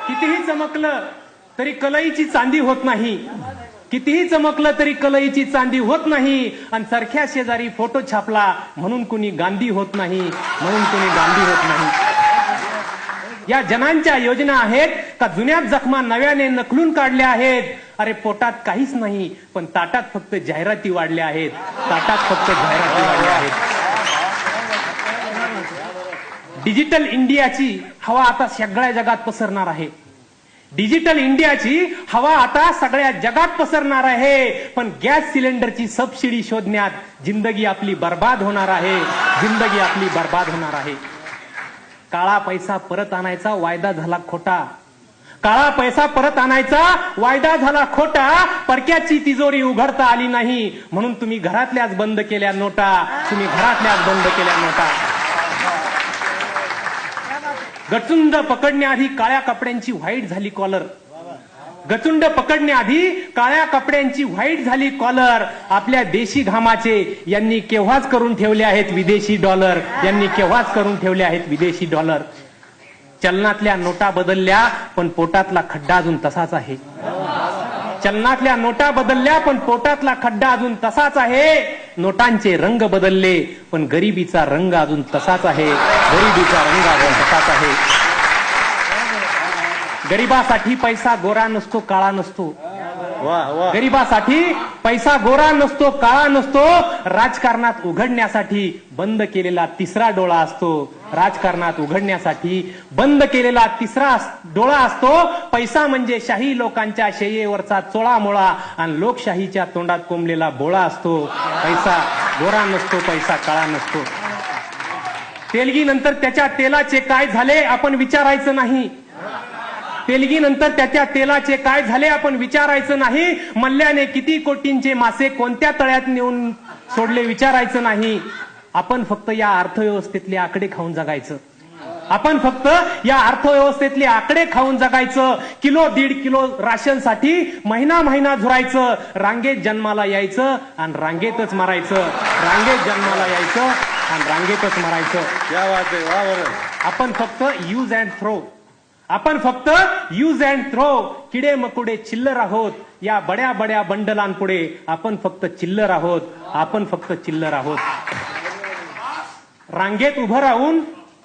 कितीही चमकलं तरी कलईची चांदी होत नाही, कितीही चमकलं तरी कलईची चांदी होत नाही. आणि सारख्या शेजारी फोटो छापला म्हणून कुणी गांधी होत नाही, म्हणून कुणी गांधी होत नाही. या जनांच्या योजना आहेत का जुन्याच जखमा नव्याने नकलून काढल्या आहेत. अरे पोटात काहीच नाही पण ताटात फक्त जाहिराती वाढल्या आहेत, ताटात फक्त जाहिराती वाढल्या आहेत. डिजिटल इंडियाची हवा आता सगळ्या जगात पसरणार आहे. डिजिटल इंडियाची हवा आता सगळ्या जगात पसरणार आहे. पण गॅस सिलेंडरची सबसिडी शोधण्यात जिंदगी आपली बर्बाद होणार आहे, जिंदगी आपली बर्बाद होणार आहे. काळा पैसा परत आणायचा वायदा झाला खोटा, काळा पैसा परत आणायचा वायदा झाला खोटा. परक्याची तिजोरी उघडता आली नाही म्हणून तुम्ही घरातल्याच बंद केल्या नोटा, तुम्ही घरातल्याच बंद केल्या नोटा. गचुंड पकडण्याआधी काळ्या कपड्यांची व्हाईट झाली कॉलर, गचुंड पकडण्याआधी काळ्या कपड्यांची व्हाईट झाली कॉलर. आपल्या देशी घामाचे यांनी केव्हाच करून ठेवले आहेत विदेशी डॉलर, यांनी केव्हाच करून ठेवले आहेत विदेशी डॉलर. चलनातल्या नोटा बदलल्या पण पोटातला खड्डा अजून तसाच आहे. चलनातल्या नोटा बदलल्या पण पोटातला खड्डा अजून तसाच आहे. नोटांचे रंग बदलले पण गरिबीचा रंग अजून तसाच आहे, गरिबीचा रंग अजून तसाच आहे. गरिबासाठी पैसा गोरा नसतो काळा नसतो, गरिबासाठी पैसा गोरा नसतो काळा नसतो. राजकारणात उघडण्यासाठी बंद केलेला तिसरा डोळा असतो, राजकारणात उघडण्यासाठी बंद केलेला तिसरा डोळा असतो. पैसा म्हणजे शाही लोकांच्या शय्येवरचा चोळामोळा आणि लोकशाहीच्या तोंडात कोंबलेला बोळा असतो. पैसा गोरा नसतो, पैसा काळा नसतो. तेलगी नंतर त्याच्या तेलाचे काय झाले आपण विचारायचं नाही, तेलगी नंतर त्याच्या तेलाचे काय झाले आपण विचारायचं नाही. मल्ल्याने किती कोटींचे मासे कोणत्या तळ्यात नेऊन सोडले विचारायचं नाही. आपण फक्त या अर्थव्यवस्थेतले आकडे खाऊन जगायचं, आपण फक्त या अर्थव्यवस्थेतले आकडे खाऊन जगायचं. किलो 1.5 किलो राशनसाठी महिना महिना झुरायचं. रांगेत जन्माला यायचं आणि रांगेतच मरायचं, रांगेत जन्माला यायचं आणि रांगेतच मरायचं. आपण फक्त यूज अँड थ्रो, आपण फक्त यूज अँड थ्रो. किडे मकुडे चिल्लर आहोत या बड्या बड्या बंडलांपुढे, आपण फक्त चिल्लर आहोत, आपण फक्त चिल्लर आहोत. रांगेत उभं राहून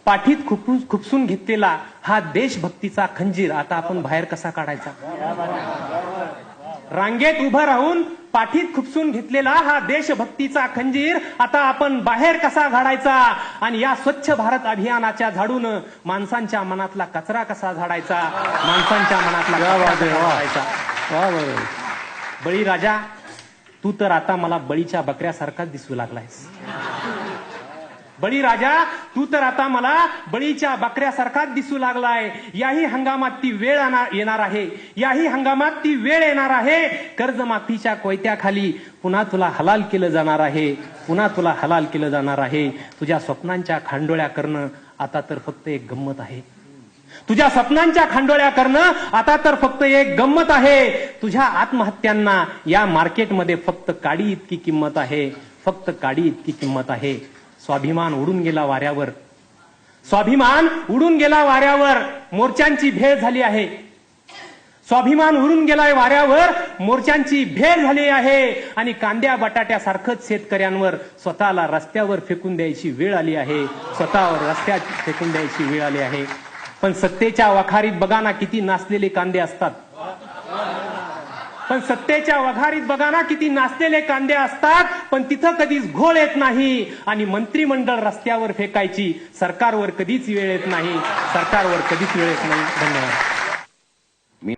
पाठीत खुपसून घेतलेला हा देशभक्तीचा खंजीर आता आपण बाहेर कसा काढायचा. रांगेत उभं राहून पाठीत खुपसून घेतलेला हा देशभक्तीचा खंजीर आता आपण बाहेर कसा घालायचा. आणि या स्वच्छ भारत अभियानाच्या झाडून माणसांच्या मनातला कचरा कसा झाडायचा, माणसांच्या मनातला कचरा कसा झाडायचा. बळीराजा तू तर आता मला बळीच्या बकऱ्यासारखाच दिसू लागलायस. बळीराजा तू तर आता मला बळीच्या बकऱ्यासारखाच दिसू लागलाय. याही हंगामात ती वेळ येणार आहे, याही हंगामात ती वेळ येणार आहे. कर्जमाफीच्या कोयत्याखाली पुन्हा तुला हलाल केलं जाणार आहे, पुन्हा तुला हलाल केलं जाणार आहे. तुझ्या स्वप्नांच्या खांडोळ्या करणं आता तर फक्त एक गंमत आहे, तुझ्या स्वप्नांच्या खांडोळ्या करणं आता तर फक्त एक गंमत आहे. तुझ्या आत्महत्यांना या मार्केटमध्ये फक्त काडी इतकी किंमत आहे, फक्त काडी इतकी किंमत आहे. स्वाभिमान उडून गेला वाऱ्यावर, स्वाभिमान उडून गेला वाऱ्यावर. मोर्चांची भेळ झाली आहे, स्वाभिमान उडून गेलाय वाऱ्यावर, मोर्चांची भेळ झाली आहे. आणि कांद्या बटाट्यासारखंच शेतकऱ्यांवर स्वतःला रस्त्यावर फेकून द्यायची वेळ आली आहे, स्वतःवर रस्त्यात फेकून द्यायची वेळ आली आहे. पण सत्तेच्या वखारीत बघा ना किती नाचलेले कांदे असतात, पण सत्तेच्या वघारीत बघा ना किती नाचलेले कांदे असतात. पण तिथं कधीच घोळ येत नाही. आणि मंत्रिमंडळ रस्त्यावर फेकायची सरकारवर कधीच वेळ येत नाही, सरकारवर कधीच वेळ येत नाही. धन्यवाद.